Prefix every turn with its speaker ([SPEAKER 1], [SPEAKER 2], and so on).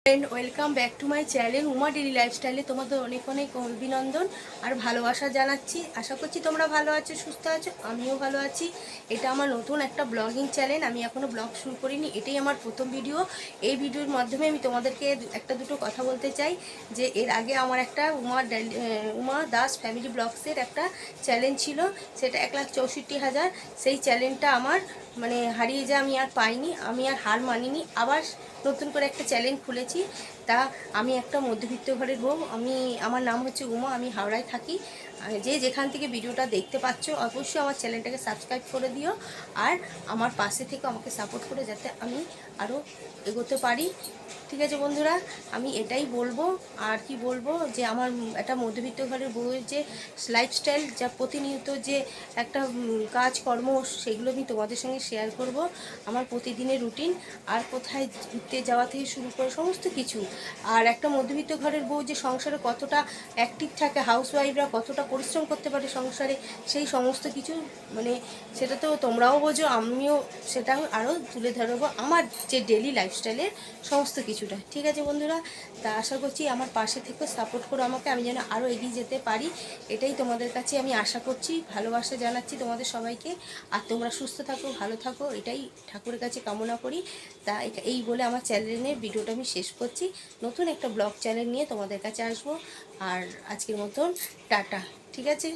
[SPEAKER 1] Welcome back to my channel Uma daily লাইফস্টাইলে তোমাদের অনেক অনেক অভিনন্দন আর ভালোবাসা জানাচ্ছি। আশা করছি তোমরা ভালো আছো, সুস্থ আছো, আমিও ভালো আছি। এটা আমার নতুন একটা ব্লগিং চ্যানেল। আমি এখনও ব্লগ শুরু করিনি, এটাই আমার প্রথম ভিডিও। এই ভিডিওর মাধ্যমে আমি তোমাদেরকে একটা দুটো কথা বলতে চাই যে এর আগে আমার একটা উমা দাস ফ্যামিলি ব্লগসের একটা চ্যানেল ছিল, সেটা 1,64,000। সেই চ্যানেলটা আমার হারিয়ে যায়, আমি আর পাইনি, আমি আর হার মানিনি, আবার নতুন করে একটা চ্যানেল খুলেছি। তা আমি একটা মধ্যবিত্ত ঘরের বউ, আমার নাম হচ্ছে উমা, আমি হাওড়ায় থাকি। যে যেখান থেকে ভিডিওটা দেখতে পাচ্ছ অবশ্যই আমার চ্যানেলটাকে সাবস্ক্রাইব করে দিও আর আমার পাশে থেকে আমাকে সাপোর্ট করে যাতে আমি আরও এগোতে পারি। ঠিক আছে বন্ধুরা, আমি এটাই বলবো। আর কি বলবো, যে আমার একটা মধ্যবিত্ত ঘরের বউয়ের যে লাইফস্টাইল, যা প্রতিনিয়ত যে একটা কাজকর্ম, সেগুলো আমি তোমাদের সঙ্গে শেয়ার করব। আমার প্রতিদিনের রুটিন, আর কোথায় ঘুরতে যাওয়া থেকে শুরু করে সমস্ত কিছু। আর একটা মধ্যবিত্ত ঘরের বউ যে সংসারে কতটা অ্যাক্টিভ থাকে, হাউসওয়াইফরা কতটা পরিশ্রম করতে পারে সংসারে, সেই সমস্ত কিছু সেটা তো তোমরাও বোঝো, আমিও সেটা আরও তুলে ধরবো আমার যে ডেলি লাইফস্টাইলের সমস্ত কিছুটা। ঠিক আছে বন্ধুরা, তা আশা করছি আমার পাশে থেকে সাপোর্ট করো আমাকে, আমি যেন আরও এগিয়ে যেতে পারি, এটাই তোমাদের কাছে আমি আশা করছি। ভালোবাসা জানাচ্ছি তোমাদের সবাইকে। আর তোমরা সুস্থ থাকো, ভালো থাকো, এটাই ঠাকুরের কাছে কামনা করি। তা এই বলে আমার চ্যানেলের ভিডিওটা আমি শেষ করছি। নতুন একটা ব্লগ চ্যানেল নিয়ে তোমাদের কাছে আসবো। আর আজকের মতন টাটা। ঠিক আছে।